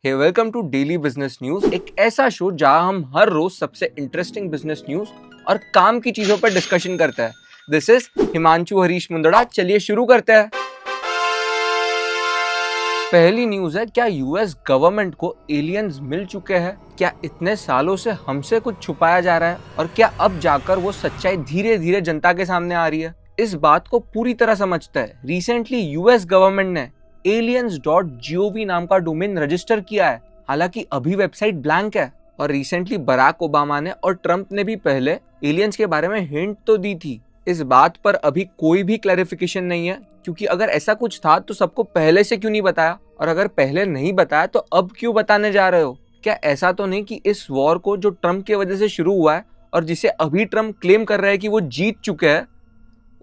Hey welcome to daily business news, एक ऐसा show जहां हम हर रोज सबसे इंटरेस्टिंग बिजनेस न्यूज और काम की चीजों पर डिस्कशन करते हैं। This is Himanshu Harish Mundra. चलिए शुरू करते हैं। पहली न्यूज है, क्या यूएस गवर्नमेंट को एलियंस मिल चुके हैं? क्या इतने सालों से हमसे कुछ छुपाया जा रहा है और क्या अब जाकर वो सच्चाई धीरे धीरे जनता के सामने आ रही है? इस बात को पूरी तरह समझते हैं। रिसेंटली यूएस गवर्नमेंट ने aliens.gov नाम का डोमेन रजिस्टर किया है। हालांकि अभी वेबसाइट ब्लैंक है और रिसेंटली बराक ओबामा ने और ट्रंप ने भी पहले एलियंस के बारे में हिंट तो दी थी। इस बात पर अभी कोई भी क्लैरिफिकेशन नहीं है, क्योंकि अगर ऐसा कुछ था तो सबको पहले से क्यों नहीं बताया, और अगर पहले नहीं बताया तो अब क्यों बताने जा रहे हो? क्या ऐसा तो नहीं कि इस वॉर को जो ट्रंप की वजह से शुरू हुआ है और जिसे अभी ट्रंप क्लेम कर रहे हैं कि वो जीत चुके हैं,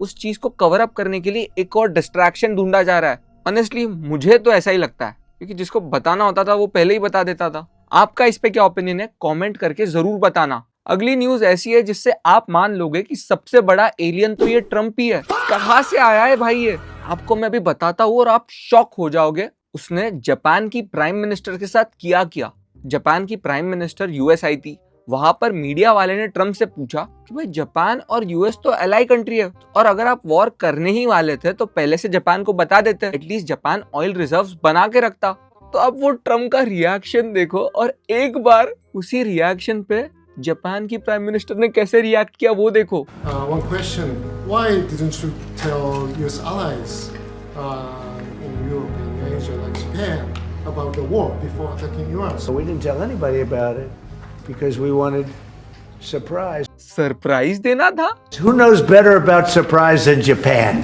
उस चीज को कवर अप करने के लिए एक और डिस्ट्रैक्शन ढूंढा जा रहा है? ऑनेस्टली मुझे तो ऐसा ही लगता है, क्योंकि जिसको बताना होता था वो पहले ही बता देता था। आपका इस पे क्या ओपिनियन है, कमेंट करके जरूर बताना। अगली न्यूज ऐसी है जिससे आप मान लोगे कि सबसे बड़ा एलियन तो ये ट्रंप ही है। कहां से आया है भाई ये? आपको मैं भी बताता हूँ और आप शॉक हो जाओगे। उसने जापान की प्राइम मिनिस्टर के साथ किया। जापान की प्राइम मिनिस्टर यूएस आई थी। वहां पर मीडिया वाले ने ट्रंप से पूछा कि भाई जापान और यूएस तो एलाई कंट्री है, और अगर आप वॉर करने ही वाले थे तो पहले से जापान को बता देते, एटलीस्ट जापान ऑयल रिजर्व्स बना के रखता। तो अब वो ट्रंप का रिएक्शन देखो, और एक बार उसी रिएक्शन पे जापान की प्राइम मिनिस्टर ने कैसे रिएक्ट किया वो देखो। One question: Why didn't you tell US allies in Europe and Asia, like Japan, about the war before attacking US? So we didn't tell anybody about it because we wanted surprise. Surprise देना था। Who knows better about surprise than Japan?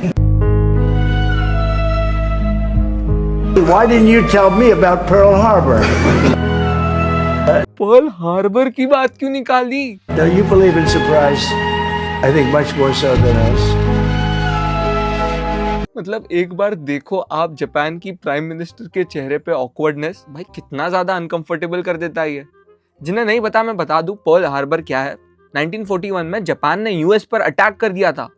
Why didn't you tell me about Pearl Harbor? Pearl Harbor की बात क्यों निकाली? No, you believe in surprise. I think much more so than us. मतलब एक बार देखो आप जापान की प्राइम मिनिस्टर के चेहरे पे ऑकवर्डनेस, भाई कितना ज्यादा अनकंफर्टेबल कर देता है ये। जिन्हें नहीं पता मैं बता दूं पर्ल हार्बर क्या है। 1941 में जापान ने यूएस पर अटैक कर दिया था।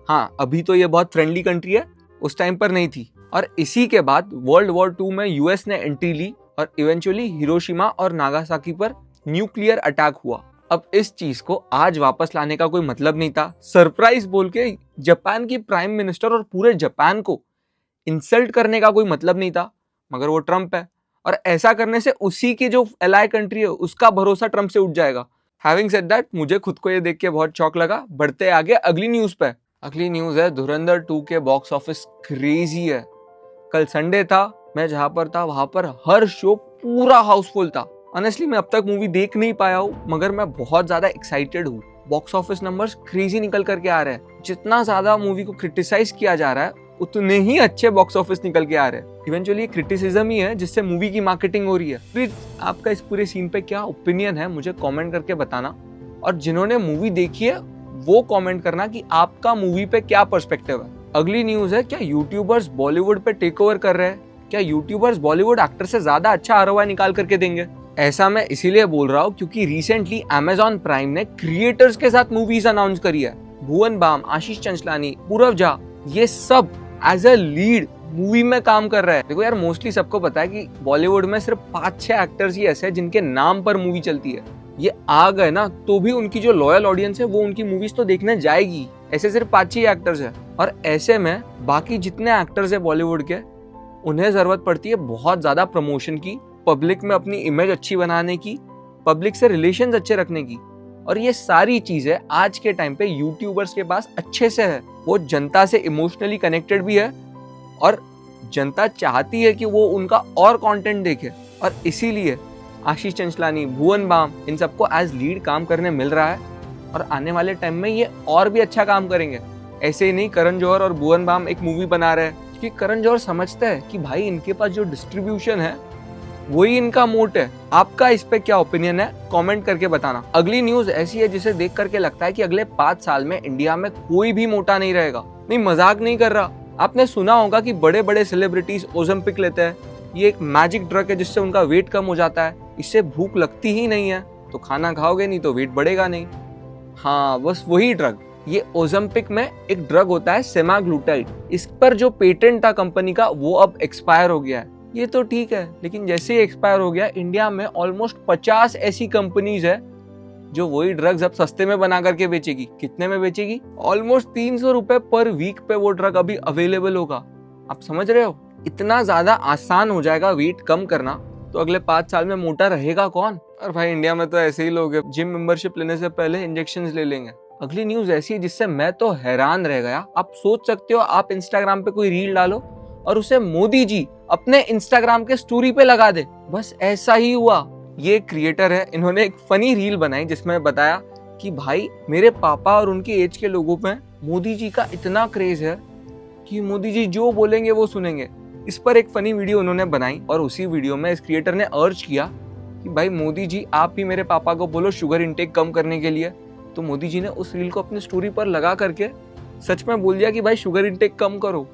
हाँ, अभी तो ये बहुत फ्रेंडली कंट्री है, उस टाइम पर नहीं थी। और इसी के बाद वर्ल्ड वॉर 2 में यूएस ने एंट्री ली और इवेंचुअली हिरोशिमा और नागासाकी पर न्यूक्लियर अटैक हुआ। अब इस चीज को आज वापस लाने का कोई मतलब नहीं था। सरप्राइज बोल के जापान की प्राइम मिनिस्टर और पूरे जापान को इंसल्ट करने का कोई मतलब नहीं था, मगर वो ट्रंप है, और ऐसा करने से उसी की जो एलाई कंट्री है उसका भरोसा ट्रंप से उठ जाएगा। हैविंग सेड दैट, मुझे खुद को ये देख के बहुत शौक लगा। बढ़ते आगे अगली न्यूज पे। अगली न्यूज है, धुरंधर 2 के बॉक्स ऑफिस क्रेजी है। कल संडे था, मैं जहां पर था वहां पर हर शो पूरा हाउसफुल था। ऑनेस्टली मैं अब तक मूवी देख नहीं पाया हूँ, मगर मैं बहुत ज्यादा एक्साइटेड हूँ। बॉक्स ऑफिस नंबर्स क्रेजी निकल करके आ रहे हैं। जितना ज्यादा मूवी को क्रिटिसाइज किया जा रहा है उतने ही अच्छे बॉक्स ऑफिस निकल के आ रहे हैं। इवेंचुअली क्रिटिसिज्म ही है जिससे मूवी की मार्केटिंग हो रही है। प्लीज आपका इस पूरे सीन पे क्या ओपिनियन है मुझे कमेंट करके बताना, और जिन्होंने मूवी देखी है वो कमेंट करना कि आपका मूवी पे क्या पर्सपेक्टिव है। अगली न्यूज है, क्या यूट्यूबर्स बॉलीवुड पे टेक ओवर कर रहे हैं? क्या यूट्यूबर्स बॉलीवुड एक्टर से ज्यादा अच्छा आरओआई निकाल करके देंगे? ऐसा मैं इसीलिए बोल रहा हूँ क्योंकि रिसेंटली अमेजॉन प्राइम ने क्रिएटर्स के साथ मूवीज अनाउंस करी है। भुवन बाम, आशीष चंचलानी, पूरव झा, ये सब एज अ लीड मूवी में काम कर रहा है। देखो यार, मोस्टली सबको पता है कि बॉलीवुड में सिर्फ 5-6 एक्टर्स ही ऐसे हैं जिनके नाम पर मूवी चलती है। ये आ गए ना तो भी उनकी जो लॉयल ऑडियंस है वो उनकी मूवीज तो देखने जाएगी। ऐसे सिर्फ 5 एक्टर्स है, और ऐसे में बाकी जितने एक्टर्स है बॉलीवुड के, उन्हें जरूरत पड़ती है बहुत ज्यादा प्रमोशन की, पब्लिक में अपनी इमेज अच्छी बनाने की, पब्लिक से रिलेशंस अच्छे रखने की। और ये सारी चीजें आज के टाइम पे यूट्यूबर्स के पास अच्छे से है। वो जनता से इमोशनली कनेक्टेड भी है, और जनता चाहती है कि वो उनका और कंटेंट देखे, और इसीलिए आशीष चंचलानी, भुवन बाम, इन सबको एज लीड काम करने मिल रहा है, और आने वाले टाइम में ये और भी अच्छा काम करेंगे। ऐसे ही नहीं, करण जौहर और भुवन बाम एक मूवी बना रहे हैं क्योंकि करण जौहर समझते हैं कि भाई इनके पास जो डिस्ट्रीब्यूशन है वही इनका मोट है। आपका इस पे क्या ओपिनियन है कमेंट करके बताना। अगली न्यूज ऐसी है जिसे देख करके लगता है कि अगले 5 साल में इंडिया में कोई भी मोटा नहीं रहेगा। नहीं, मजाक नहीं कर रहा। आपने सुना होगा कि बड़े बड़े सेलिब्रिटीज ओज़ेम्पिक लेते हैं। ये एक मैजिक ड्रग है जिससे उनका वेट कम हो जाता है। इससे भूख लगती ही नहीं है, तो खाना खाओगे नहीं तो वेट बढ़ेगा नहीं। हाँ, बस वही ड्रग। ये ओज़ेम्पिक में एक ड्रग होता है सेमाग्लूटाइड। इस पर जो पेटेंट था कंपनी का वो अब एक्सपायर हो गया है। ये तो ठीक है, लेकिन जैसे ही एक्सपायर हो गया, इंडिया में ऑलमोस्ट 50 ऐसी कंपनीज है जो वही ड्रग्स अब सस्ते में बना करके बेचेगी। कितने में बेचेगी? ऑलमोस्ट 300 रुपए पर वीक पे वो ड्रग अभी अवेलेबल होगा। आप समझ रहे हो? इतना ज्यादा आसान हो जाएगा वेट कम करना, तो अगले 5 साल में मोटा रहेगा कौन? और भाई इंडिया में तो ऐसे ही लोग हैं, जिम मेंबरशिप लेने से पहले इंजेक्शंस ले लेंगे। अगली न्यूज ऐसी है जिससे मैं तो हैरान रह गया। आप सोच सकते हो, आप इंस्टाग्राम पे कोई रील डालो और उसे मोदी जी अपने इंस्टाग्राम के स्टोरी पे लगा दे। बस ऐसा ही हुआ। ये क्रिएटर है, इन्होंने एक फनी रील बनाई जिसमें बताया कि भाई मेरे पापा और उनके एज के लोगों में मोदी जी का इतना क्रेज है कि मोदी जी जो बोलेंगे वो सुनेंगे। इस पर एक फनी वीडियो उन्होंने बनाई और उसी वीडियो में इस क्रिएटर ने अर्ज किया कि भाई मोदी जी आप भी मेरे पापा को बोलो शुगर इंटेक कम करने के लिए। तो मोदी जी ने उस रील को अपनी स्टोरी पर लगा करके सच में बोल दिया कि भाई शुगर इंटेक कम करो।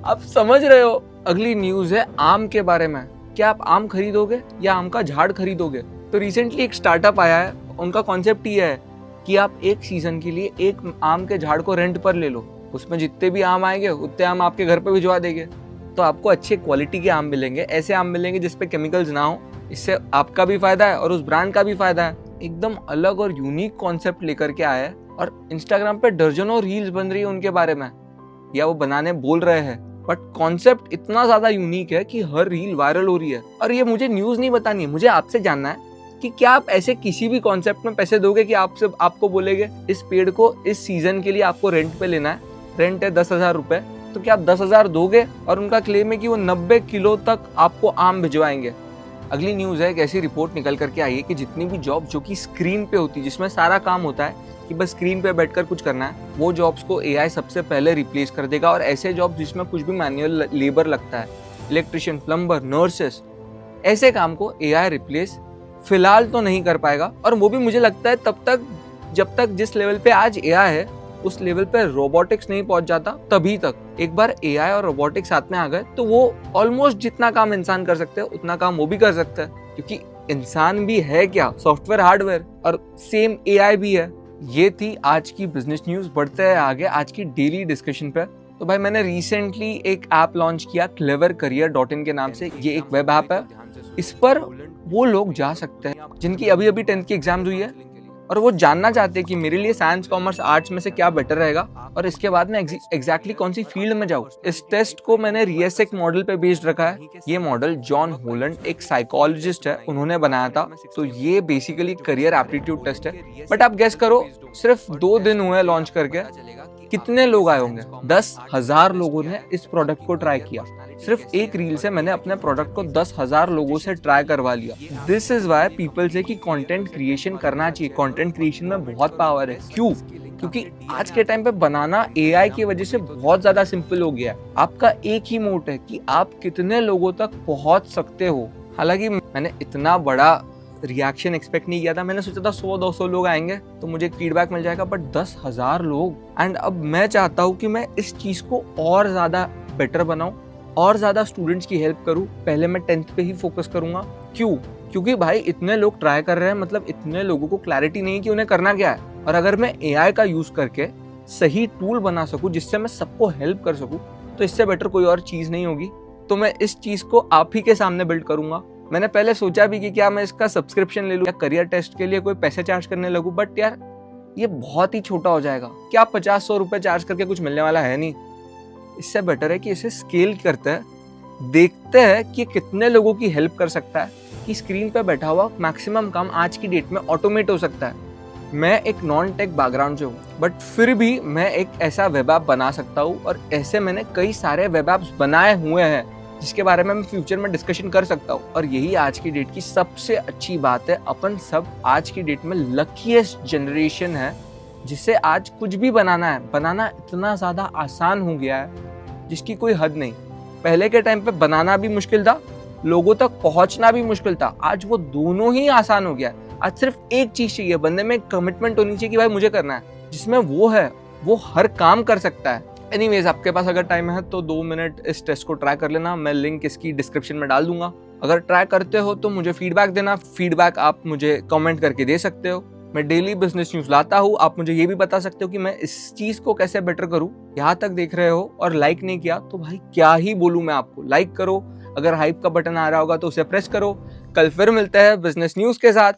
आप समझ रहे हो? अगली न्यूज है आम के बारे में। क्या आप आम खरीदोगे या आम का झाड़ खरीदोगे? तो रिसेंटली एक स्टार्टअप आया है, उनका कॉन्सेप्ट ये है कि आप एक सीजन के लिए एक आम के झाड़ को रेंट पर ले लो, उसमें जितने भी आम आएंगे उतने आम आपके घर पे भिजवा देंगे। तो आपको अच्छे क्वालिटी के आम मिलेंगे, ऐसे आम मिलेंगे जिसपे केमिकल्स ना हो। इससे आपका भी फायदा है और उस ब्रांड का भी फायदा है। एकदम अलग और यूनिक कॉन्सेप्ट लेकर के आया है और इंस्टाग्राम पे दर्जनों रील्स बन रही है उनके बारे में, या वो बनाने बोल रहे हैं। बट कॉन्सेप्ट इतना ज्यादा यूनिक है कि हर रील वायरल हो रही है। और ये मुझे न्यूज नहीं बतानी है, मुझे आपसे जानना है कि क्या आप ऐसे किसी भी कॉन्सेप्ट में पैसे दोगे कि आपको बोलेंगे इस पेड़ को इस सीजन के लिए आपको रेंट पे लेना है, रेंट है 10,000 रुपए, तो क्या आप 10,000 दोगे? और उनका क्लेम है कि वो 90 किलो तक आपको आम भिजवाएंगे। अगली न्यूज है, एक ऐसी रिपोर्ट निकल करके आई है कि जितनी भी जॉब जो कि स्क्रीन पे होती है, जिसमें सारा काम होता है कि बस स्क्रीन पे बैठकर कुछ करना है, वो जॉब्स को एआई सबसे पहले रिप्लेस कर देगा। और ऐसे जॉब जिसमें कुछ भी मैनुअल लेबर लगता है, इलेक्ट्रिशियन, प्लम्बर, नर्सेस, ऐसे काम को एआई रिप्लेस फिलहाल तो नहीं कर पाएगा। और वो भी मुझे लगता है तब तक जब तक जिस लेवल पे आज एआई है उस लेवल पे रोबोटिक्स नहीं पहुंच जाता, तभी तक। एक बार एआई और रोबोटिक्स साथ में आ गए तो वो ऑलमोस्ट जितना काम इंसान कर सकते हैं उतना काम वो भी कर सकता है, क्योंकि इंसान भी है क्या, सॉफ्टवेयर हार्डवेयर, और सेम एआई भी है। ये थी आज की बिजनेस न्यूज। बढ़ते हैं आगे आज की डेली डिस्कशन पे। तो भाई मैंने रिसेंटली एक ऐप लॉन्च किया clevercareer.in के नाम से। ये एक वेब ऐप है। इस पर वो लोग जा सकते हैं जिनकी अभी अभी 10th की एग्जाम्स हुई है और वो जानना चाहते हैं कि मेरे लिए साइंस, कॉमर्स, आर्ट्स में से क्या बेटर रहेगा और इसके बाद मैं एग्जैक्टली कौन सी फील्ड में जाऊँ। इस टेस्ट को मैंने रिएसेक मॉडल पे बेस्ड रखा है। ये मॉडल जॉन होलैंड, एक साइकोलॉजिस्ट है, उन्होंने बनाया था। तो ये बेसिकली करियर एप्टीट्यूड टेस्ट है। बट आप गेस करो, सिर्फ 2 दिन हुए लॉन्च करके, कितने लोग आए होंगे? 10,000 लोगों ने इस प्रोडक्ट को ट्राई किया। सिर्फ एक रील से मैंने अपने प्रोडक्ट को 10,000 लोगों से ट्राई करवा लिया। दिस इज वाई पीपल से कि कंटेंट क्रिएशन करना चाहिए। कंटेंट क्रिएशन में बहुत पावर है। क्यों? क्योंकि आज के टाइम पे बनाना एआई की वजह से बहुत ज्यादा सिंपल हो गया है। आपका एक ही मोड है कि आप कितने लोगों तक पहुंच सकते हो। हालांकि मैंने इतना बड़ा रिएक्शन एक्सपेक्ट नहीं किया था। मैंने सोचा था 100-200 लोग आएंगे तो मुझे फीडबैक मिल जाएगा, बट 10,000 लोग। एंड अब मैं चाहता हूँ कि मैं इस चीज को और ज्यादा बेटर बनाऊं और ज्यादा स्टूडेंट्स की हेल्प करूं। पहले मैं 10th पे ही फोकस करूंगा। क्यों? क्योंकि भाई इतने लोग ट्राई कर रहे हैं, मतलब इतने लोगों को क्लैरिटी नहीं है कि उन्हें करना क्या है। और अगर मैं एआई का यूज करके सही टूल बना सकूं जिससे मैं सबको हेल्प कर सकूं, तो इससे बेटर कोई और चीज नहीं होगी। तो मैं इस चीज को आप ही के सामने बिल्ड करूंगा। मैंने पहले सोचा भी कि क्या मैं इसका सब्सक्रिप्शन ले लूं या करियर टेस्ट के लिए कोई पैसे चार्ज करने लगूं, बट यार ये बहुत ही छोटा हो जाएगा। क्या 50-100 रुपए चार्ज करके कुछ मिलने वाला है नहीं। इससे बेटर है कि इसे स्केल करते हैं, देखते हैं कि कितने लोगों की हेल्प कर सकता है, कि स्क्रीन पे बैठा हुआ मैक्सिमम काम आज की डेट में ऑटोमेट हो सकता है। मैं एक नॉन टेक बैकग्राउंड से हूँ, बट फिर भी मैं एक ऐसा वेब ऐप बना सकता हूँ और ऐसे मैंने कई सारे वेब ऐप्स बनाए हुए हैं जिसके बारे में मैं फ्यूचर में डिस्कशन कर सकता हूँ। और यही आज की डेट की सबसे अच्छी बात है। अपन सब आज की डेट में लकीएस्ट जनरेशन है जिसे आज कुछ भी बनाना है। बनाना इतना ज्यादा आसान हो गया है जिसकी कोई हद नहीं। पहले के टाइम पे बनाना भी मुश्किल था, लोगों तक पहुंचना भी मुश्किल था। आज वो दोनों ही आसान हो गया है। आज सिर्फ एक चीज चाहिए, बंदे में कमिटमेंट होनी चाहिए कि भाई मुझे करना है। जिसमें वो है वो हर काम कर सकता है। एनीवेज, आपके पास अगर टाइम है तो 2 मिनट इस टेस्ट को ट्राई कर लेना। मैं लिंक इसकी डिस्क्रिप्शन में डाल दूंगा। अगर ट्राई करते हो तो मुझे फीडबैक देना। फीडबैक आप मुझे कमेंट करके दे सकते हो। मैं डेली बिजनेस न्यूज लाता हूँ। आप मुझे ये भी बता सकते हो कि मैं इस चीज को कैसे बेटर करूँ। यहाँ तक देख रहे हो और लाइक नहीं किया तो भाई क्या ही बोलूँ मैं आपको। लाइक करो, अगर हाइप का बटन आ रहा होगा तो उसे प्रेस करो। कल फिर मिलते हैं बिजनेस न्यूज़ के साथ।